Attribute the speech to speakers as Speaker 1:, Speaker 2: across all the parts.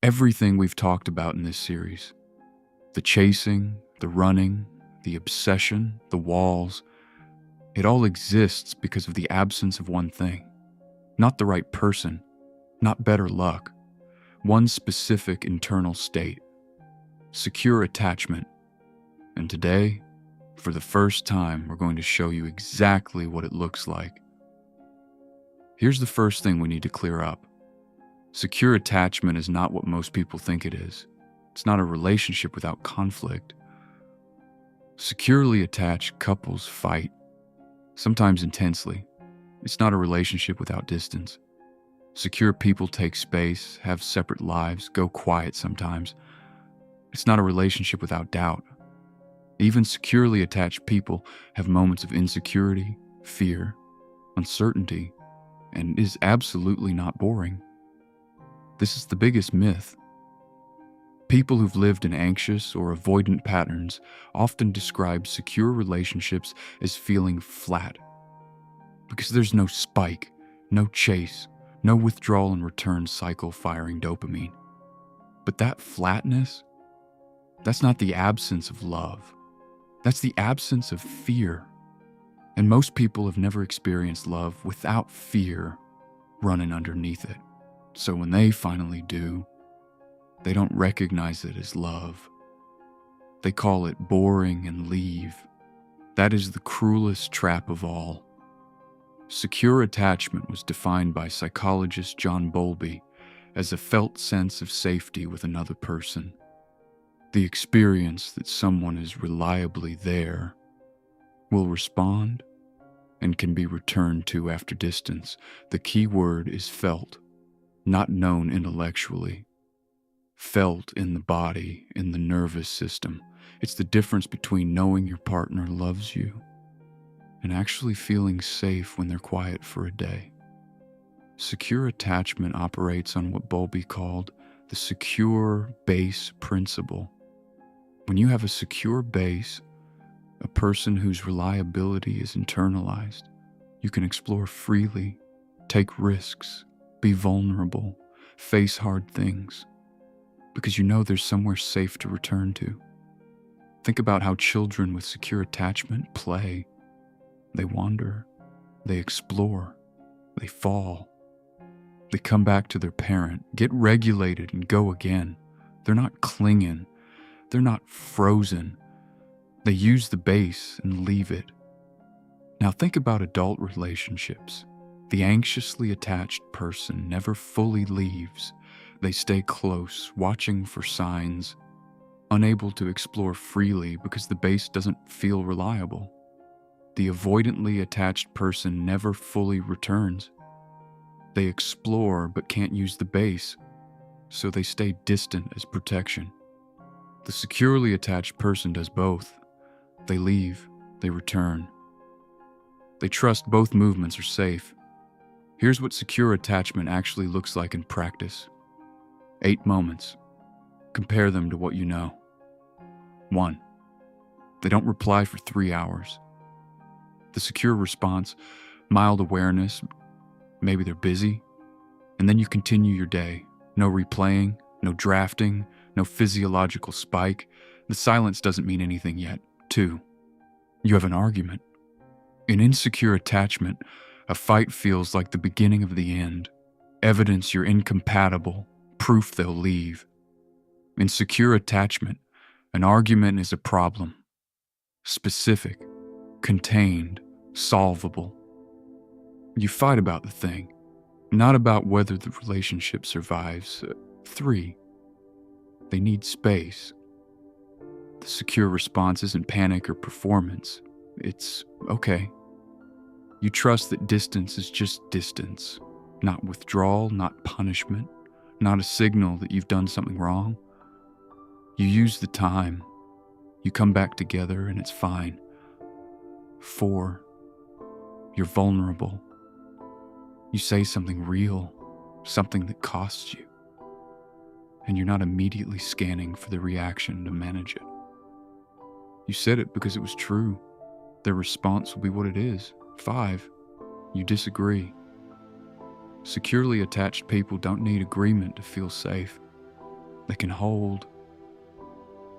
Speaker 1: Everything we've talked about in this series, the chasing, the running, the obsession, the walls, it all exists because of the absence of one thing. Not the right person, not better luck. One specific internal state. Secure attachment. And today, for the first time, we're going to show you exactly what it looks like. Here's the first thing we need to clear up. Secure attachment is not what most people think it is. It's not a relationship without conflict. Securely attached couples fight, sometimes intensely. It's not a relationship without distance. Secure people take space, have separate lives, go quiet sometimes. It's not a relationship without doubt. Even securely attached people have moments of insecurity, fear, uncertainty, and is absolutely not boring. This is the biggest myth. People who've lived in anxious or avoidant patterns often describe secure relationships as feeling flat. Because there's no spike, no chase, no withdrawal and return cycle firing dopamine. But that flatness, that's not the absence of love. That's the absence of fear. And most people have never experienced love without fear running underneath it. So when they finally do, they don't recognize it as love. They call it boring and leave. That is the cruelest trap of all. Secure attachment was defined by psychologist John Bowlby as a felt sense of safety with another person. The experience that someone is reliably there, will respond, and can be returned to after distance. The key word is felt, not known intellectually. Felt in the body, in the nervous system. It's the difference between knowing your partner loves you and actually feeling safe when they're quiet for a day. Secure attachment operates on what Bowlby called the secure base principle. When you have a secure base, a person whose reliability is internalized, you can explore freely, take risks, be vulnerable, face hard things, because you know there's somewhere safe to return to. Think about how children with secure attachment play. They wander, they explore, they fall. They come back to their parent, get regulated, and go again. They're not clinging. They're not frozen. They use the base and leave it. Now think about adult relationships. The anxiously attached person never fully leaves. They stay close, watching for signs, unable to explore freely because the base doesn't feel reliable. The avoidantly attached person never fully returns. They explore but can't use the base, so they stay distant as protection. The securely attached person does both. They leave, they return. They trust both movements are safe. Here's what secure attachment actually looks like in practice. 8 moments. Compare them to what you know. 1. They don't reply for 3 hours. The secure response, mild awareness, maybe they're busy, and then you continue your day. No replaying, no drafting, no physiological spike. The silence doesn't mean anything yet. 2. You have an argument. In insecure attachment, a fight feels like the beginning of the end. Evidence you're incompatible, proof they'll leave. In secure attachment, an argument is a problem. Specific, contained, solvable. You fight about the thing, not about whether the relationship survives. 3. They need space. The secure response isn't panic or performance. It's okay. You trust that distance is just distance, not withdrawal, not punishment, not a signal that you've done something wrong. You use the time. You come back together and it's fine. 4. You're vulnerable. You say something real, something that costs you, and you're not immediately scanning for the reaction to manage it. You said it because it was true. Their response will be what it is. 5. You disagree. Securely attached people don't need agreement to feel safe. that can hold.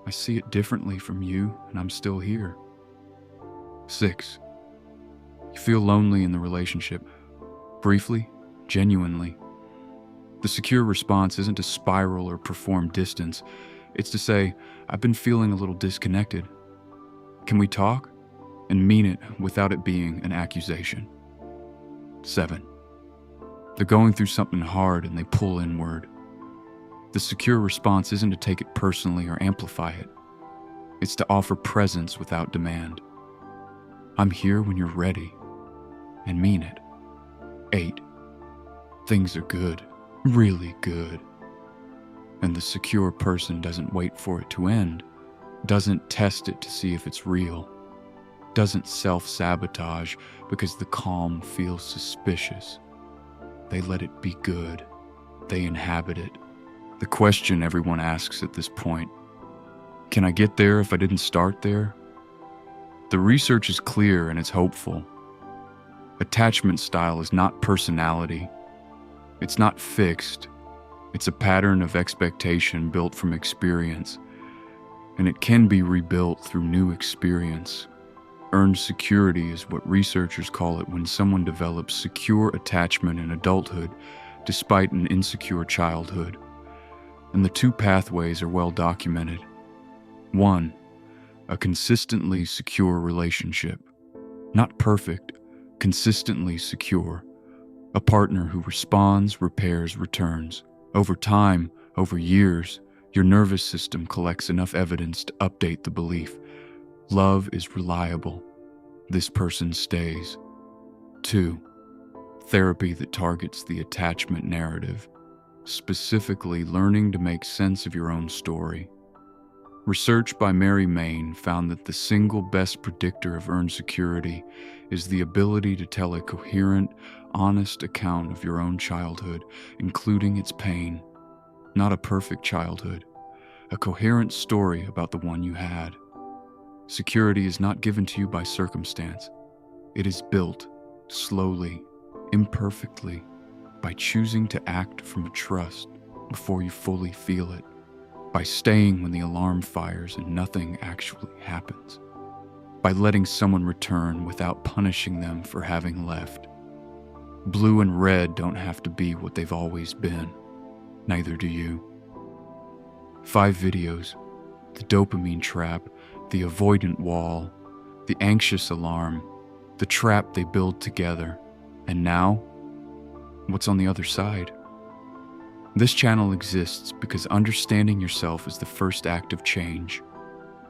Speaker 1: I see it differently from you, and I'm still here. 6. You feel lonely in the relationship. Briefly, genuinely. The secure response isn't to spiral or perform distance. It's to say, I've been feeling a little disconnected. Can we talk? And mean it without it being an accusation. 7. They're going through something hard and they pull inward. The secure response isn't to take it personally or amplify it. It's to offer presence without demand. I'm here when you're ready, and mean it. 8. Things are good, really good. And the secure person doesn't wait for it to end, doesn't test it to see if it's real, doesn't self-sabotage because the calm feels suspicious. They let it be good. They inhabit it. The question everyone asks at this point, can I get there if I didn't start there? The research is clear and it's hopeful. Attachment style is not personality. It's not fixed. It's a pattern of expectation built from experience, and it can be rebuilt through new experience. Earned security is what researchers call it when someone develops secure attachment in adulthood despite an insecure childhood. And the two pathways are well documented. 1. A consistently secure relationship. Not perfect, consistently secure. A partner who responds, repairs, returns. Over time, over years, your nervous system collects enough evidence to update the belief. Love is reliable. This person stays. 2. Therapy that targets the attachment narrative. Specifically, learning to make sense of your own story. Research by Mary Main found that the single best predictor of earned security is the ability to tell a coherent, honest account of your own childhood, including its pain. Not a perfect childhood, a coherent story about the one you had. Security is not given to you by circumstance. It is built, slowly, imperfectly, by choosing to act from trust before you fully feel it, by staying when the alarm fires and nothing actually happens, by letting someone return without punishing them for having left. Blue and red don't have to be what they've always been. Neither do you. 5 videos: the dopamine trap, the avoidant wall, the anxious alarm, the trap they build together, and now, what's on the other side? This channel exists because understanding yourself is the first act of change.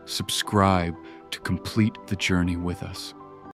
Speaker 1: Subscribe to complete the journey with us.